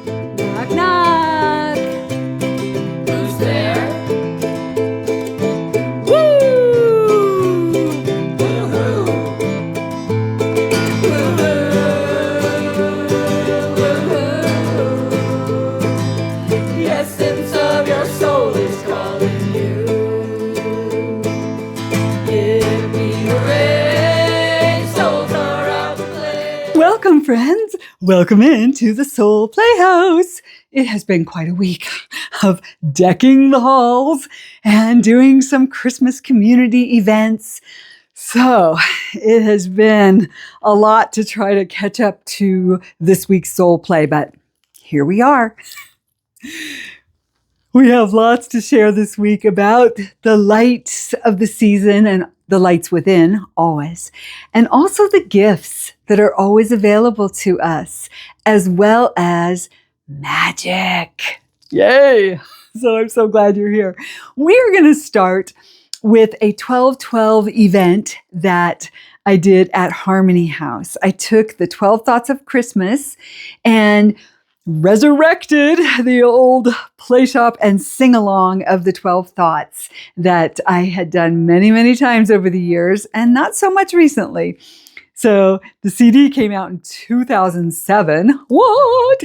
Knock, knock. Who's there? Woo! Woohoo! Woohoo! The essence of your soul is calling you. Give me a ring, souls are out to play. Welcome, friends. Welcome into the Soul Playhouse. It has been quite a week of decking the halls and doing some Christmas community events. So it has been a lot to try to catch up to this week's Soul Play, but here we are. We have lots to share this week about the lights of the season and the lights within, always, and also the gifts that are always available to us, as well as magic. Yay! So I'm so glad you're here. We're going to start with a 12/12 event that I did at Harmony House. I took the 12 Thoughts of Christmas and resurrected the old play shop and sing along of the 12 thoughts that I had done many, many times over the years and not so much recently. So the CD came out in 2007. What?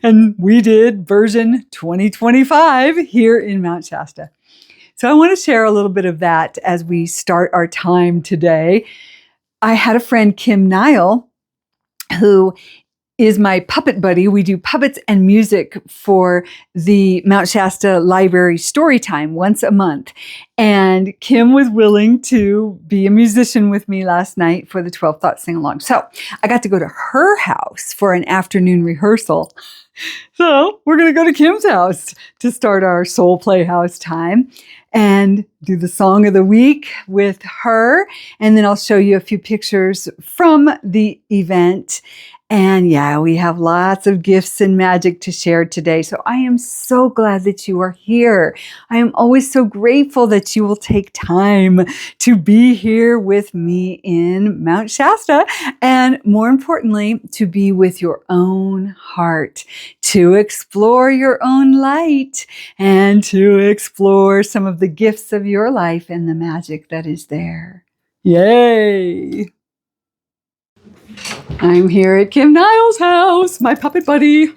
And we did version 2025 here in Mount Shasta. So I want to share a little bit of that as we start our time today. I had a friend, Kim Nile, who is my puppet buddy. We do puppets and music for the Mount Shasta Library Storytime once a month. And Kim was willing to be a musician with me last night for the 12 Thought Sing-Along. So I got to go to her house for an afternoon rehearsal. So we're going to go to Kim's house to start our Soul Playhouse time and do the song of the week with her. And then I'll show you a few pictures from the event. And yeah, we have lots of gifts and magic to share today. So I am so glad that you are here. I am always so grateful that you will take time to be here with me in Mount Shasta. And more importantly, to be with your own heart, to explore your own light and to explore some of the gifts of your life and the magic that is there. Yay! I'm here at Kim Nile's house, my puppet buddy.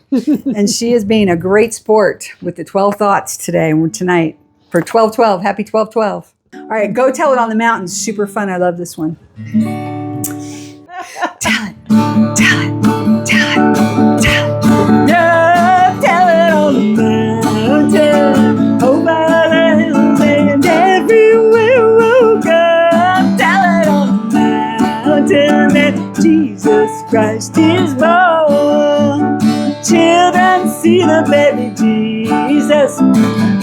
And she is being a great sport with the 12 thoughts today and tonight for 12/12. Happy 12/12. All right, go tell it on the mountains. Super fun. I love this one. Tell it, tell it, tell it, tell it. Yeah, tell it on the mountain, over the hills and everywhere we'll go. Tell it on the mountain that Jesus Christ is born. Children see the baby Jesus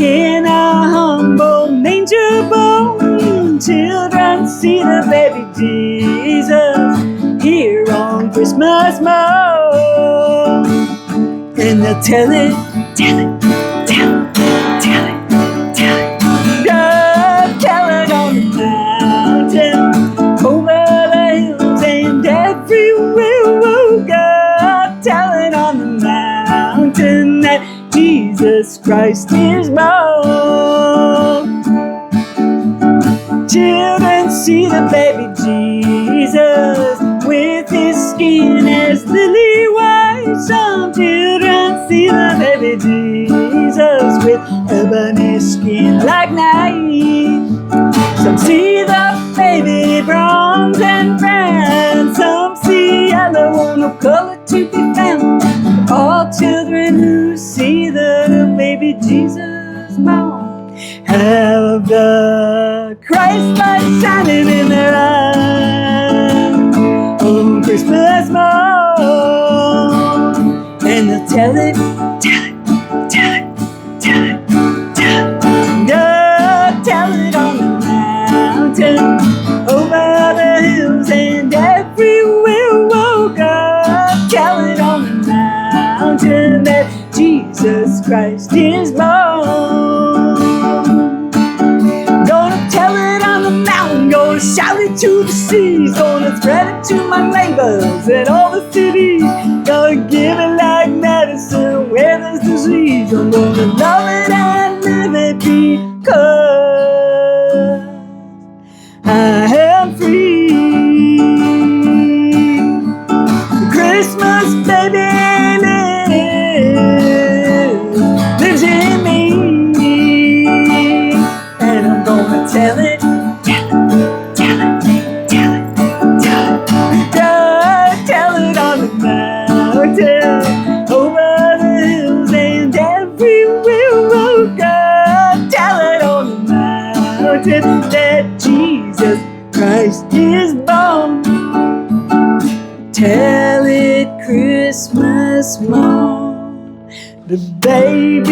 in a humble manger born. Children see the baby Jesus here on Christmas morn. And they'll tell it, tell it, tell it, tell it, tell it. God, tell it on the mountain, over the hills and everywhere we'll go. Tell it on the mountain that Jesus Christ is born. Children see the baby Jesus with his skin as lily white. Some children see the baby Jesus with ebony skin like night. Some see the baby bronze and brown. Some see yellow, no color to be found. All children who see the baby Jesus born have the Christ light shining in their eyes on Christmas morn. And they'll tell it, tell it, tell it, tell it, tell it. God, tell it on the mountain, over the hills and everywhere we'll go. Tell it on the mountain that Jesus Christ is born. Gonna tell it on the mountain, gonna shout it to the seas, gonna spread it to my neighbors and all the cities. Gonna give it like medicine curse and where there's disease, I'm gonna love it and live it because I am free. Christmas baby lives in me, and I'm gonna tell it. Tell it on the mountain, over the hills and everywhere we'll go. Tell it on the mountain that Jesus Christ is born. Tell it Christmas morn. The baby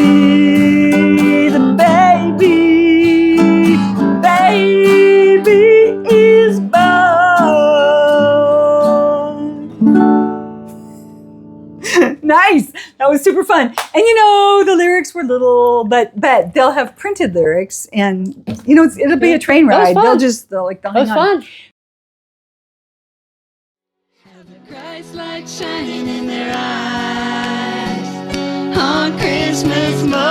is born. Nice. That was super fun. And you know, the lyrics were little, but they'll have printed lyrics, and you know, it'll be a train ride. They'll hang on. fun. Have the Christ light shining in their eyes on Christmas morn,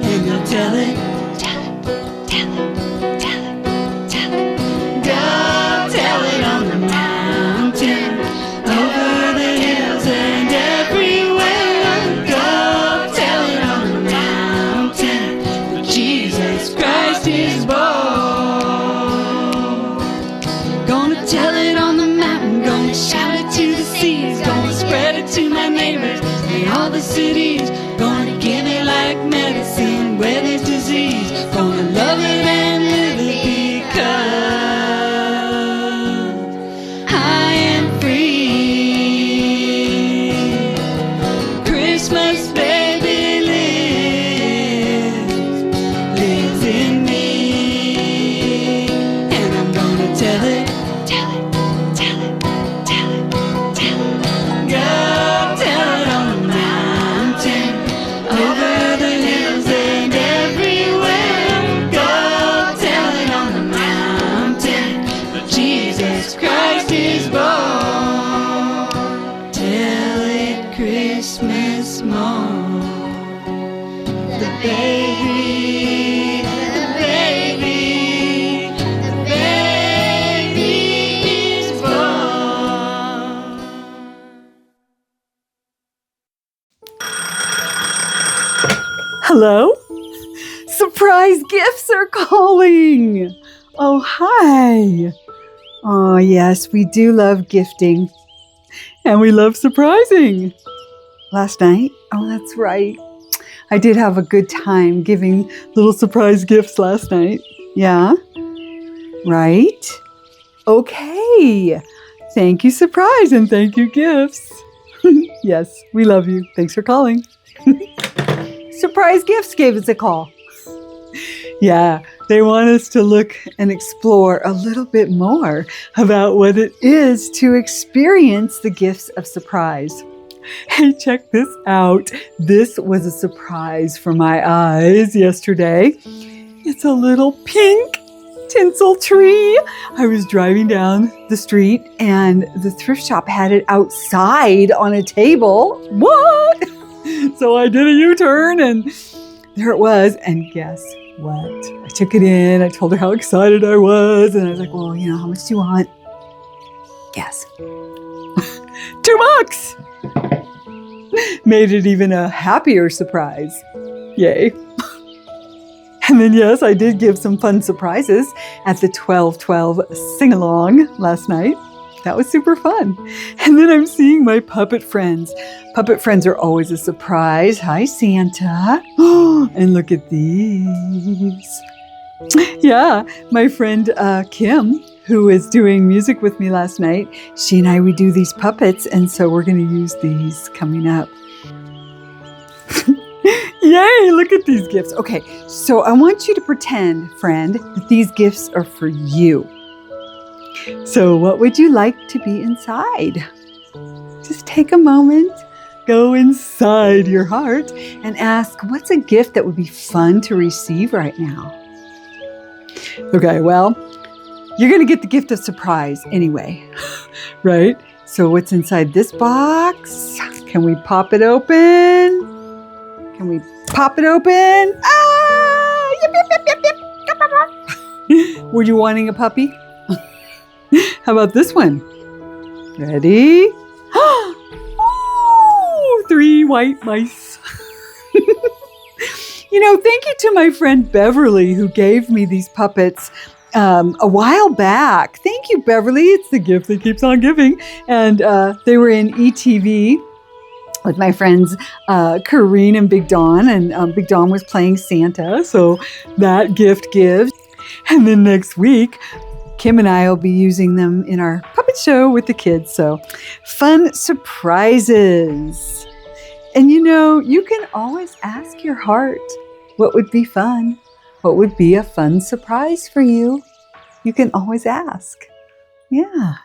and they'll tell it. Go tell it on the mountain, over the hills and everywhere. Go tell it on the mountain that Jesus Christ is born. Gonna tell it on the mountain, gonna shout it to the seas, gonna spread it to my neighbors in all the cities. Gonna give it like medicine where there's disease. Gonna love it and live it because I am free. Christmas baby lives in me, and I'm gonna tell it. Go tell it on the mountain, over the hills and everywhere. Go tell it on the mountain that Jesus Christ is born. Tell it Christmas morn. The baby is born. Hello? Surprise gifts are calling. Oh, hi. Oh, yes, we do love gifting. And we love surprising. Last night? Oh, that's right. I did have a good time giving little surprise gifts last night. Yeah? Right? Okay. Thank you, surprise, and thank you, gifts. Yes, we love you. Thanks for calling. Surprise Gifts gave us a call. Yeah, they want us to look and explore a little bit more about what it is to experience the gifts of surprise. Hey, check this out. This was a surprise for my eyes yesterday. It's a little pink tinsel tree. I was driving down the street and the thrift shop had it outside on a table. What? So I did a U-turn and there it was. And guess what? I took it in. I told her how excited I was. And I was like, well, you know, how much do you want? Guess. $2. Made it even a happier surprise. Yay. And then, yes, I did give some fun surprises at the 12/12 sing-along last night. That was super fun. And then I'm seeing my puppet friends. Puppet friends are always a surprise. Hi, Santa. And look at these. Yeah, my friend Kim, who is doing music with me last night, she and I, we do these puppets, and so we're going to use these coming up. Yay, look at these gifts. Okay, so I want you to pretend, friend, that these gifts are for you. So what would you like to be inside? Just take a moment, go inside your heart, and ask, what's a gift that would be fun to receive right now? Okay, well, you're going to get the gift of surprise anyway, right? So what's inside this box? Can we pop it open? Can we pop it open? Ah! Yip, yip, yip, yip, yip. Were you wanting a puppy? How about this one? Ready? Oh, 3 white mice. Thank you to my friend Beverly who gave me these puppets a while back. Thank you, Beverly. It's the gift that keeps on giving. And they were in ETV with my friends Kareen and Big Dawn. And Big Dawn was playing Santa. So that gift gives. And then next week, Kim and I will be using them in our puppet show with the kids. So fun surprises. And you can always ask your heart, what would be fun? What would be a fun surprise for you? You can always ask. Yeah.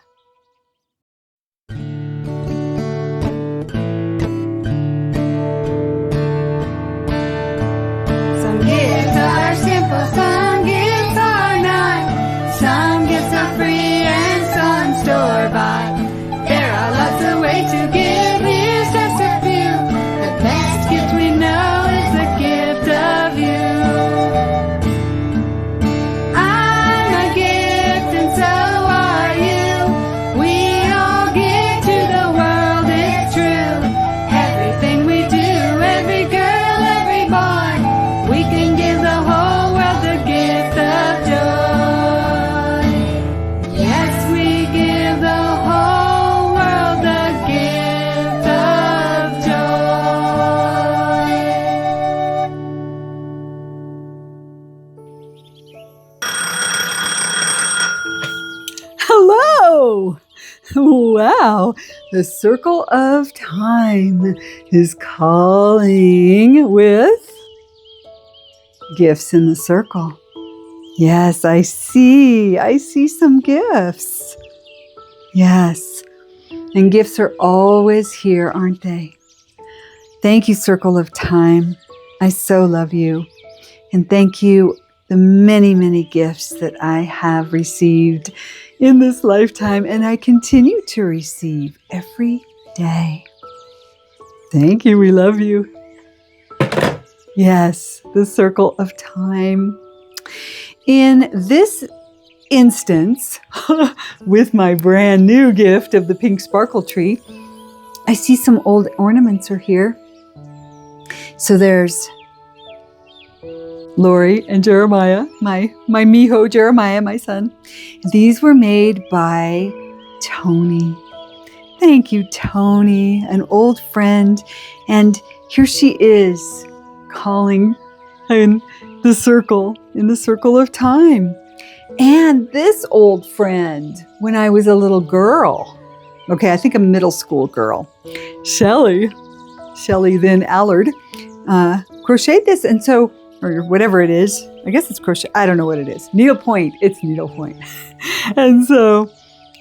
Some gifts are simple, some gifts are not. Some gifts are free and some store-bought. There are lots of ways to give, here's just a few. The best gift we know is the gift of you. I'm a gift and so are you. We all give to the world, it's true. Everything we do, every girl, every boy, we can give the whole world the gift of joy. Yes, we give the whole world the gift of joy. Hello! Wow, the circle of time is calling with gifts in the circle. Yes, I see some gifts. Yes, and gifts are always here, aren't they? Thank you, circle of time. I so love you. And thank you, the many, many gifts that I have received in this lifetime, and I continue to receive every day. Thank you. We love you. Yes, the circle of time. In this instance, with my brand new gift of the pink sparkle tree, I see some old ornaments are here. So there's Lori and Jeremiah, my miho Jeremiah, my son. These were made by Tony. Thank you, Tony, an old friend. And here she is calling in the circle of time. And this old friend, when I was a little girl, I think a middle school girl, Shelley then Allard, crocheted this. And so, or whatever it is. I guess it's crochet. I don't know what it is. Needlepoint. It's needlepoint. And so,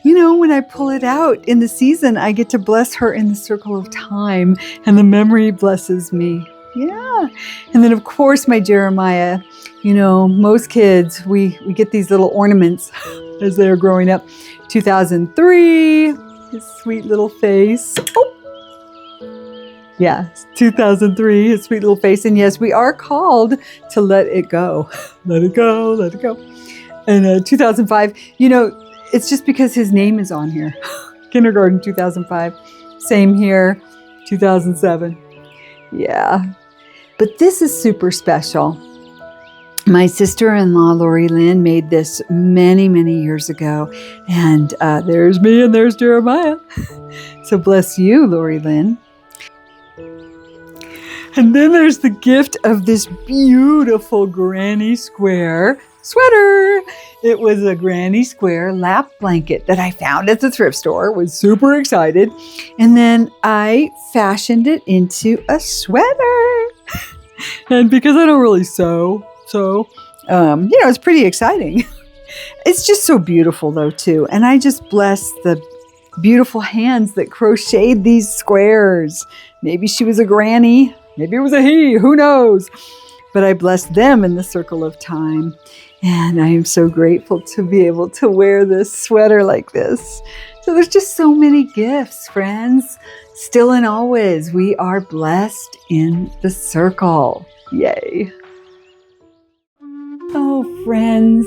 when I pull it out in the season, I get to bless her in the circle of time, and the memory blesses me. Yeah. And then, of course, my Jeremiah, most kids, we get these little ornaments as they're growing up. 2003, his sweet little face. Oh. Yeah, 2003, his sweet little face. And yes, we are called to let it go. Let it go, let it go. And 2005, it's just because his name is on here. Kindergarten 2005. Same here, 2007. Yeah. But this is super special. My sister-in-law, Lori Lynn, made this many, many years ago. And there's me and there's Jeremiah. So bless you, Lori Lynn. And then there's the gift of this beautiful granny square sweater. It was a granny square lap blanket that I found at the thrift store. Was super excited. And then I fashioned it into a sweater. And because I don't really sew, it's pretty exciting. It's just so beautiful though too. And I just bless the beautiful hands that crocheted these squares. Maybe she was a granny. Maybe it was a he, who knows? But I bless them in the circle of time. And I am so grateful to be able to wear this sweater like this. So there's just so many gifts, friends. Still and always, we are blessed in the circle. Yay. Oh, friends,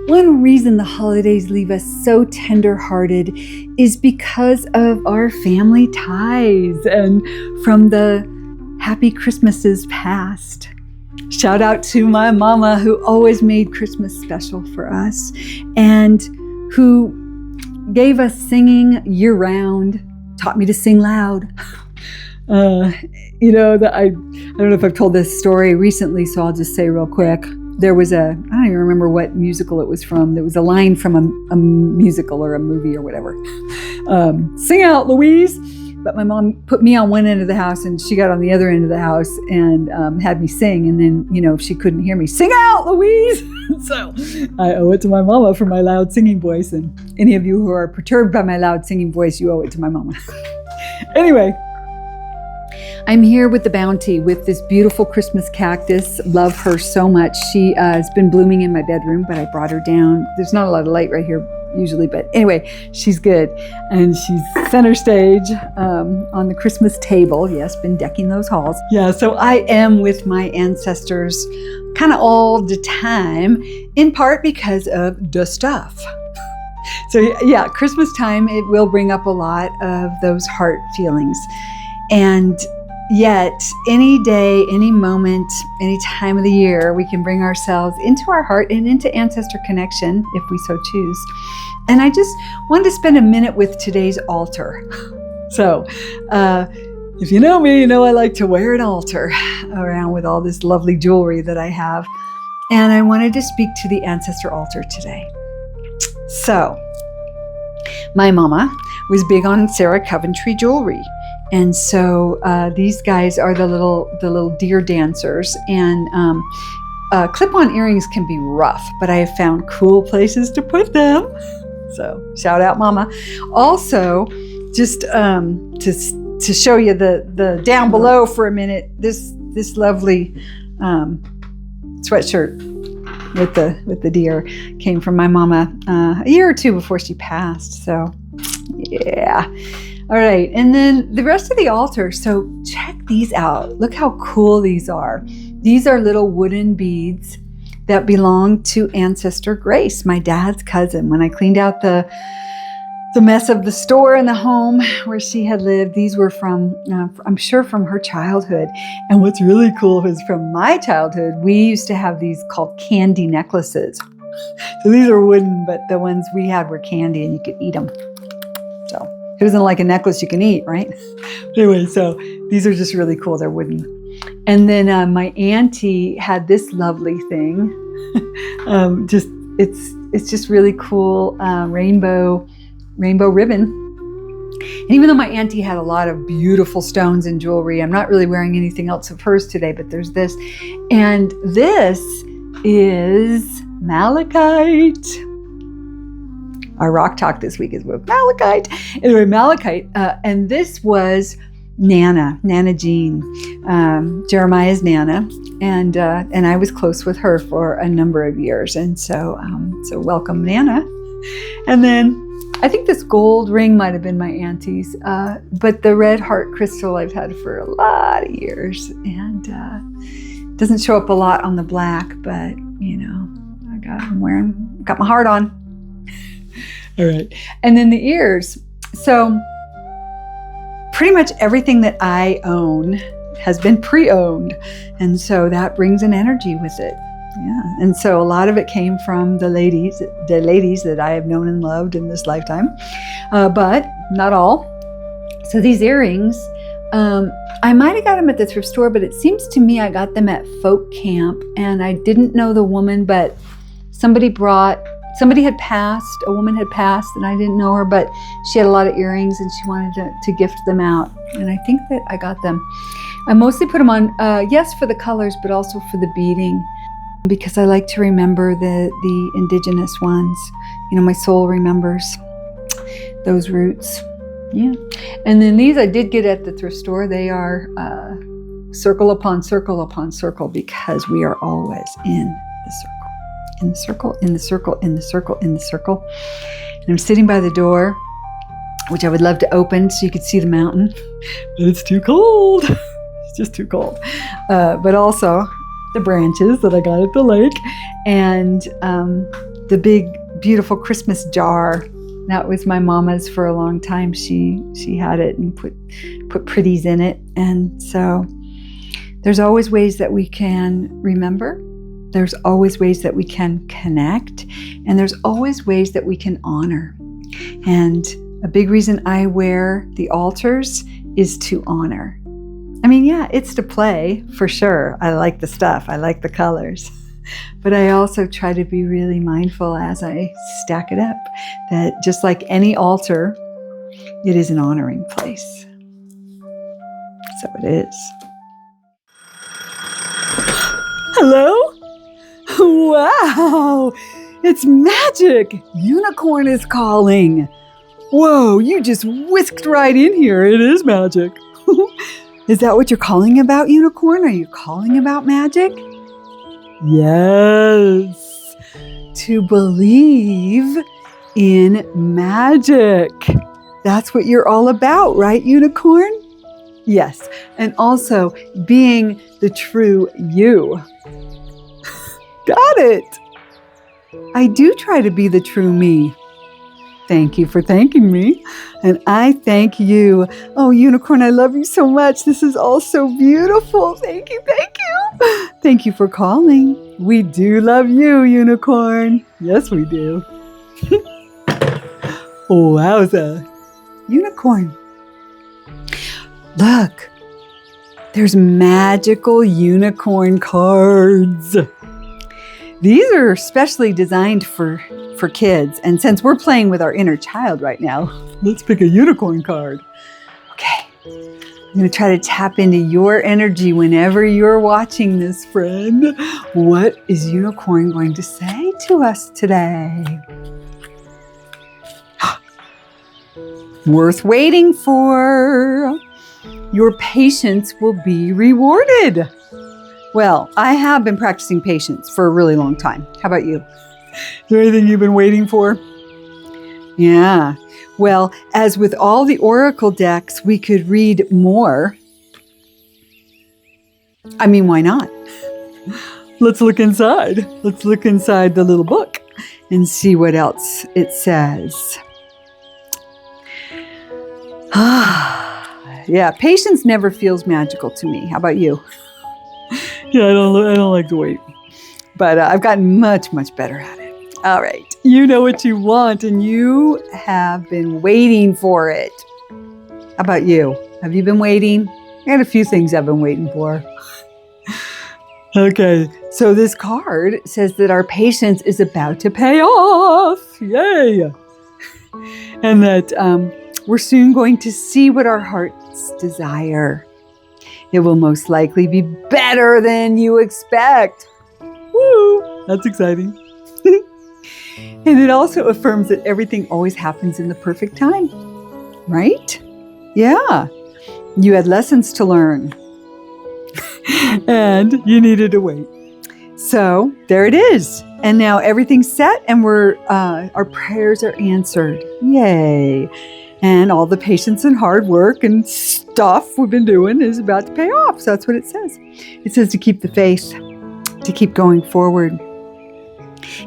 one reason the holidays leave us so tender-hearted is because of our family ties and from the happy Christmases past. Shout out to my mama, who always made Christmas special for us and who gave us singing year-round, taught me to sing loud. I don't know if I've told this story recently, so I'll just say real quick. There was I don't even remember what musical it was from. There was a line from a musical or a movie or whatever. Sing out, Louise. But my mom put me on one end of the house and she got on the other end of the house and had me sing. And then, if she couldn't hear me, sing out, Louise. So I owe it to my mama for my loud singing voice. And any of you who are perturbed by my loud singing voice, you owe it to my mama. Anyway, I'm here with the Bounty with this beautiful Christmas cactus. Love her so much. She has been blooming in my bedroom, but I brought her down. There's not a lot of light right here usually, but anyway, she's good. And she's center stage on the Christmas table. Yes, been decking those halls. Yeah, so I am with my ancestors kind of all the time, in part because of the stuff. So yeah, Christmas time, it will bring up a lot of those heart feelings. And yet, any day, any moment, any time of the year, we can bring ourselves into our heart and into ancestor connection if we so choose. And I just wanted to spend a minute with today's altar. So, if you know me, you know I like to wear an altar around with all this lovely jewelry that I have. And I wanted to speak to the ancestor altar today. So, my mama was big on Sarah Coventry jewelry. And so these guys are the little deer dancers, and clip-on earrings can be rough, but I have found cool places to put them. So shout out, Mama. Also, just to show you the down below for a minute, this lovely sweatshirt with the deer came from my mama a year or two before she passed. So yeah. All right, and then the rest of the altar. So check these out. Look how cool these are. These are little wooden beads that belong to Ancestor Grace, my dad's cousin. When I cleaned out the mess of the store and the home where she had lived, these were from, I'm sure, from her childhood. And what's really cool is from my childhood, we used to have these called candy necklaces. So these are wooden, but the ones we had were candy and you could eat them. So it wasn't like a necklace you can eat, right? Anyway, so these are just really cool. They're wooden. And then my auntie had this lovely thing. It's just really cool rainbow ribbon. And even though my auntie had a lot of beautiful stones and jewelry, I'm not really wearing anything else of hers today, but there's this. And this is malachite. Our rock talk this week is with malachite. Anyway, malachite. And this was Nana Jean, Jeremiah's Nana. And I was close with her for a number of years. And so welcome, Nana. And then I think this gold ring might have been my auntie's, but the red heart crystal I've had for a lot of years. And doesn't show up a lot on the black, but got my heart on. All right. And then the ears. So pretty much everything that I own has been pre-owned. And so that brings an energy with it. Yeah. And so a lot of it came from the ladies that I have known and loved in this lifetime, but not all. So these earrings, I might have got them at the thrift store, but it seems to me I got them at folk camp, and I didn't know the woman, but somebody had passed, a woman had passed, and I didn't know her, but she had a lot of earrings and she wanted to gift them out. And I think that I got them. I mostly put them on, yes, for the colors, but also for the beading, because I like to remember the indigenous ones. My soul remembers those roots. Yeah. And then these I did get at the thrift store. They are circle upon circle upon circle, because we are always in the circle. In the circle, in the circle, in the circle, in the circle. And I'm sitting by the door, which I would love to open so you could see the mountain. But it's too cold. It's just too cold. But also the branches that I got at the lake, and the big, beautiful Christmas jar. That was my mama's for a long time. She had it and put pretties in it. And so there's always ways that we can remember. There's always ways that we can connect. And there's always ways that we can honor. And a big reason I wear the altars is to honor. I mean, yeah, it's to play for sure. I like the stuff. I like the colors. But I also try to be really mindful as I stack it up that just like any altar, it is an honoring place. So it is. Hello? Wow! It's magic! Unicorn is calling. Whoa, you just whisked right in here. It is magic. Is that what you're calling about, Unicorn? Are you calling about magic? Yes. To believe in magic. That's what you're all about, right, Unicorn? Yes. And also being the true you. Got it. I do try to be the true me. Thank you for thanking me. And I thank you. Oh, Unicorn, I love you so much. This is all so beautiful. Thank you, thank you. Thank you for calling. We do love you, Unicorn. Yes, we do. Wowza. Unicorn. Look, there's magical unicorn cards. These are specially designed for kids. And since we're playing with our inner child right now, let's pick a unicorn card. Okay. I'm going to try to tap into your energy whenever you're watching this, friend. What is Unicorn going to say to us today? Worth waiting for. Your patience will be rewarded. Well, I have been practicing patience for a really long time. How about you? Is there anything you've been waiting for? Yeah. Well, as with all the oracle decks, we could read more. I mean, why not? Let's look inside. Let's look inside the little book and see what else it says. Yeah, patience never feels magical to me. How about you? Yeah, I don't like to wait. But I've gotten much, much better at it. All right. You know what you want, and you have been waiting for it. How about you? Have you been waiting? I got a few things I've been waiting for. Okay. So this card says that our patience is about to pay off. Yay. And that we're soon going to see what our hearts desire. It will most likely be better than you expect. Woo! That's exciting. And it also affirms that everything always happens in the perfect time. Right? Yeah. You had lessons to learn. And you needed to wait. So there it is. And now everything's set and our prayers are answered. Yay. And all the patience and hard work and stuff we've been doing is about to pay off. So that's what it says. It says to keep the faith, to keep going forward,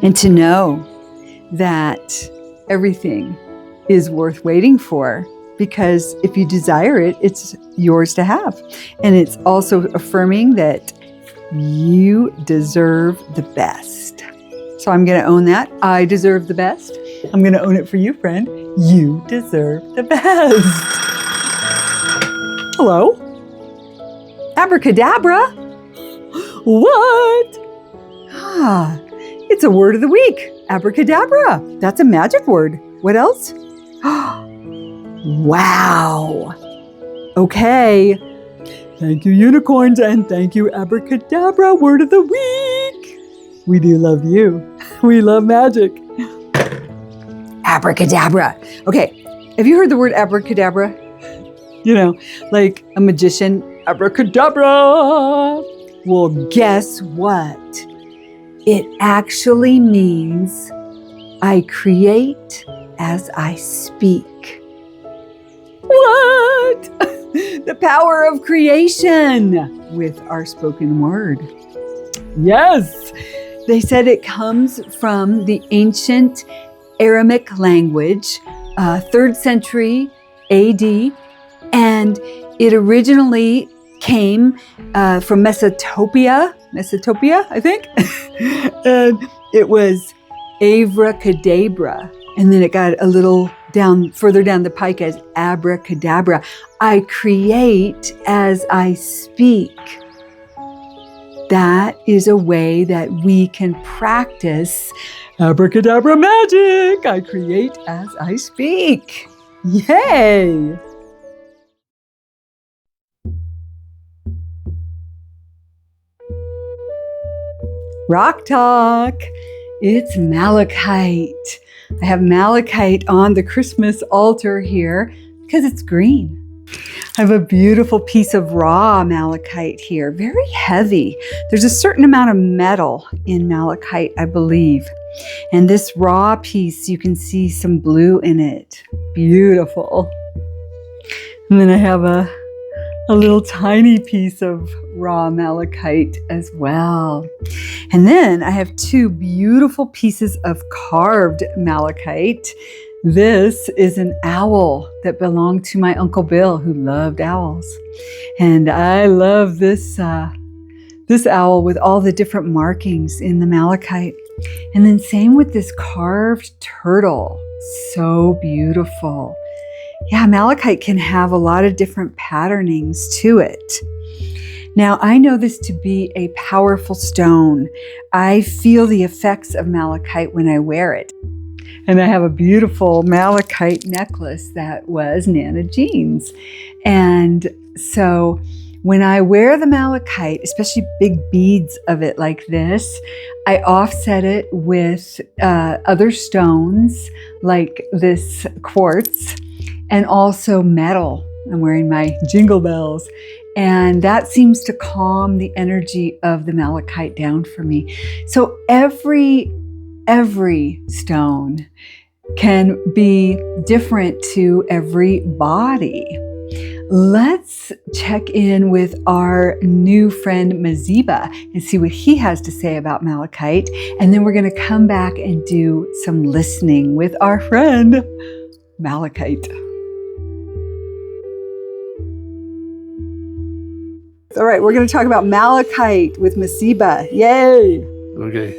and to know that everything is worth waiting for, because if you desire it, it's yours to have. And it's also affirming that you deserve the best. So I'm going to own that. I deserve the best. I'm going to own it for you, friend. You deserve the best. Hello? Abracadabra? What? It's a word of the week. Abracadabra. That's a magic word. What else? Wow. Okay. Thank you, unicorns, and thank you, Abracadabra, word of the week. We do love you. We love magic. Abracadabra. Okay. Have you heard the word abracadabra? You know, like a magician. Abracadabra. Well, guess what? It actually means I create as I speak. What? The power of creation with our spoken word. Yes. They said it comes from the ancient Aramaic language, 3rd century AD, and it originally came from Mesopotamia, I think. And it was abracadabra. And then it got a little further down the pike as abracadabra. I create as I speak. That is a way that we can practice abracadabra magic. I create as I speak. Yay! Rock Talk. It's malachite. I have malachite on the Christmas altar here because it's green. I have a beautiful piece of raw malachite here, very heavy. There's a certain amount of metal in malachite, I believe. And this raw piece, you can see some blue in it. Beautiful. And then I have a little tiny piece of raw malachite as well. And then I have 2 beautiful pieces of carved malachite. This is an owl that belonged to my Uncle Bill, who loved owls. And I love this owl with all the different markings in the malachite. And then same with this carved turtle. So beautiful. Yeah, malachite can have a lot of different patternings to it. Now, I know this to be a powerful stone. I feel the effects of malachite when I wear it. And I have a beautiful malachite necklace that was Nana Jean's. And so when I wear the malachite, especially big beads of it like this, I offset it with other stones like this quartz and also metal. I'm wearing my jingle bells. And that seems to calm the energy of the malachite down for me. So every stone can be different to every body. Let's check in with our new friend Mazeeba and see what he has to say about malachite. And then we're going to come back and do some listening with our friend Malachite. All right, we're going to talk about malachite with Mazeeba. Yay! Okay,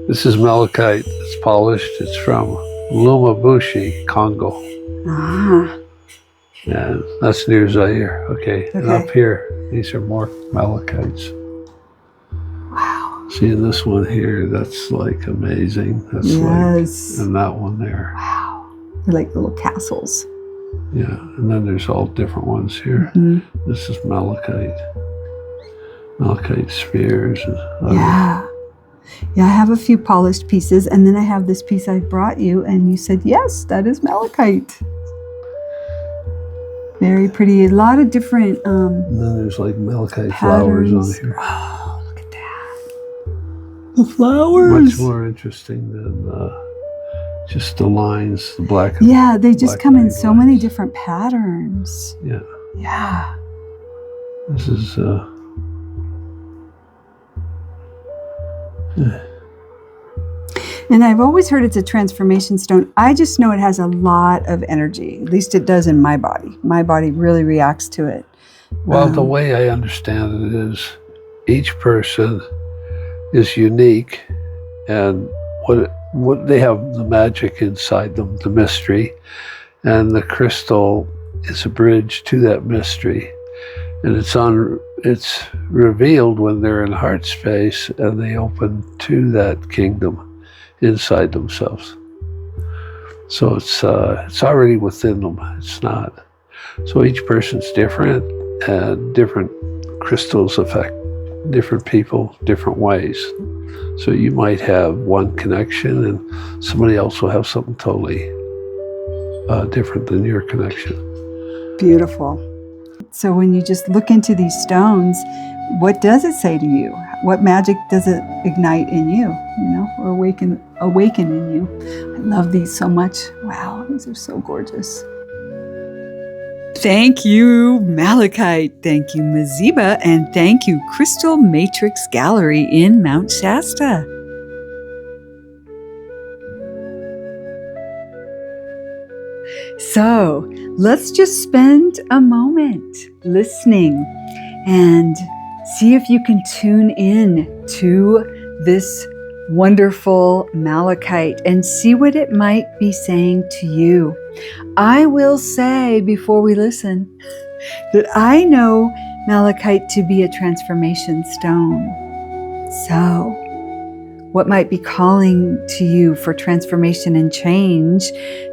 this is malachite. It's polished. It's from Lumumbashi, Congo. Ah. And that's near Zaire. Okay. And up here, these are more malachites. Wow. See this one here, that's like amazing. That's yes. And that one there. Wow. They're like little castles. Yeah, and then there's all different ones here. Mm-hmm. This is malachite. Malachite spheres. And yeah. Yeah, I have a few polished pieces, and then I have this piece I brought you, and you said, yes, that is malachite. Very pretty. A lot of different and then there's like malachite patterns. Flowers on here. Oh, look at that. The flowers. Much more interesting than just the lines, the black and yeah, they just come in so lines. many different patterns. Yeah. Yeah. This is And I've always heard it's a transformation stone. I just know it has a lot of energy. At least it does in my body. My body really reacts to it. well, the way I understand it is each person is unique, and what they have the magic inside them, the mystery, and the crystal is a bridge to that mystery, and it's revealed when they're in heart space and they open to that kingdom inside themselves. So it's already within them. It's not. So each person's different, and different crystals affect different people different ways. So you might have one connection and somebody else will have something totally different than your connection. Beautiful. So when you just look into these stones, what does it say to you? What magic does it ignite in you, or awaken in you? I love these so much. Wow, these are so gorgeous. Thank you, Malachite. Thank you, Mazeeba. And thank you, Crystal Matrix Gallery in Mount Shasta. So let's just spend a moment listening and see if you can tune in to this wonderful Malachite and see what it might be saying to you. I will say before we listen that I know Malachite to be a transformation stone. So, what might be calling to you for transformation and change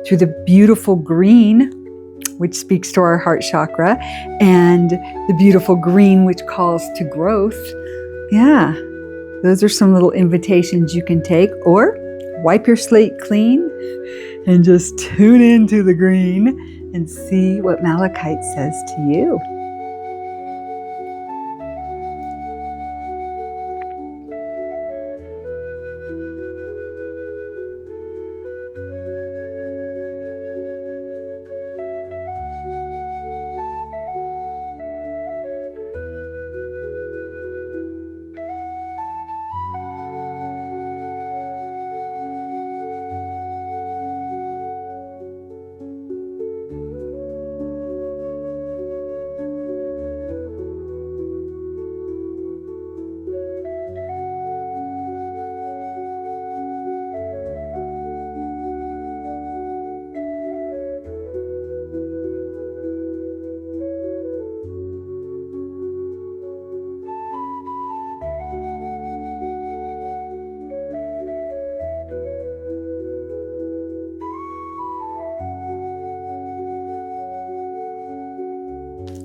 through the beautiful green, which speaks to our heart chakra, and the beautiful green, which calls to growth. Yeah, those are some little invitations you can take, or wipe your slate clean and just tune into the green and see what Malachite says to you.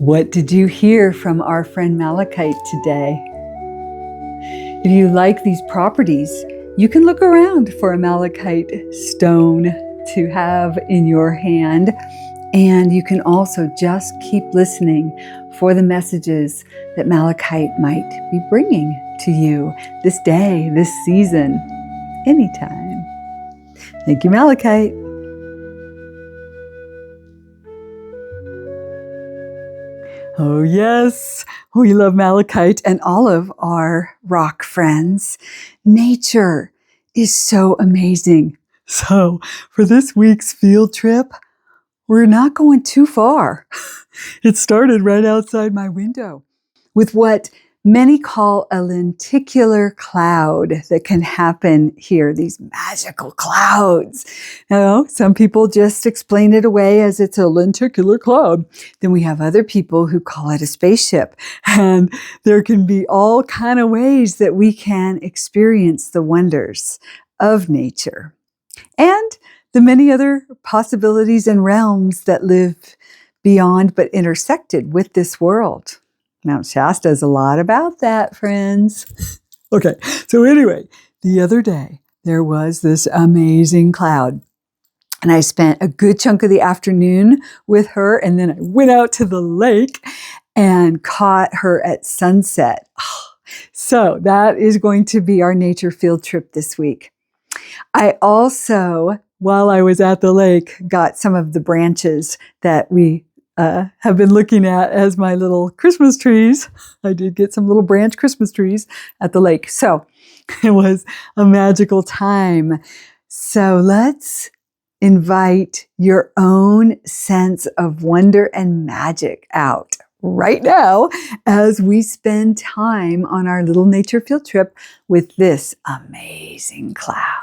What did you hear from our friend Malachite today? If you like these properties, you can look around for a Malachite stone to have in your hand. And you can also just keep listening for the messages that Malachite might be bringing to you this day, this season, anytime. Thank you, Malachite. Oh, yes, we love Malachite and all of our rock friends. Nature is so amazing. So, for this week's field trip, we're not going too far. It started right outside my window with what many call a lenticular cloud that can happen here, these magical clouds. Now, some people just explain it away as it's a lenticular cloud. Then we have other people who call it a spaceship. And there can be all kind of ways that we can experience the wonders of nature and the many other possibilities and realms that live beyond but intersected with this world. Mount Shasta is a lot about that, friends. Okay, so anyway, the other day there was this amazing cloud. And I spent a good chunk of the afternoon with her, and then I went out to the lake and caught her at sunset. So that is going to be our nature field trip this week. I also, while I was at the lake, got some of the branches that we have been looking at as my little Christmas trees. I did get some little branch Christmas trees at the lake. So it was a magical time. So let's invite your own sense of wonder and magic out right now as we spend time on our little nature field trip with this amazing cloud.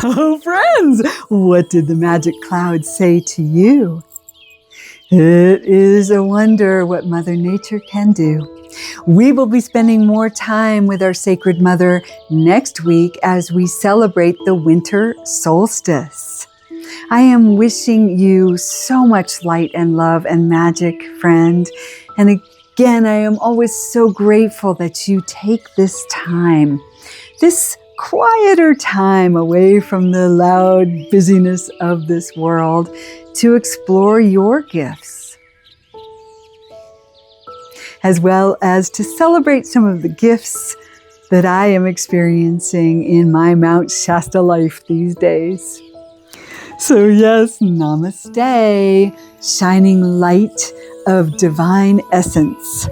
So, friends, what did the magic cloud say to you? It is a wonder what Mother Nature can do. We will be spending more time with our sacred mother next week as we celebrate the winter solstice. I am wishing you so much light and love and magic, friend. And again, I am always so grateful that you take this time, this quieter time away from the loud busyness of this world to explore your gifts, as well as to celebrate some of the gifts that I am experiencing in my Mount Shasta life these days. So yes, namaste, shining light of divine essence.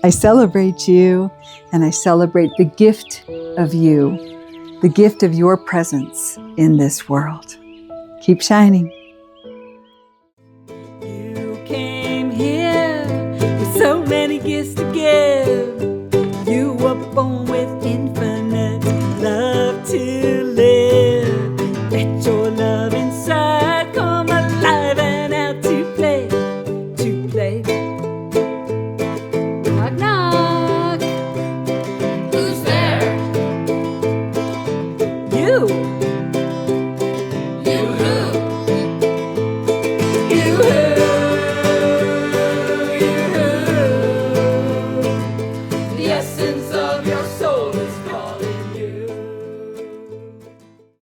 I celebrate you, and I celebrate the gift of you, the gift of your presence in this world. Keep shining. You came here with so many gifts to give. You were born with infinite love to live. Let your love inside come alive and out to play, to play. Knock, knock. Who's there? You. You who? You who? You who? The essence of your soul is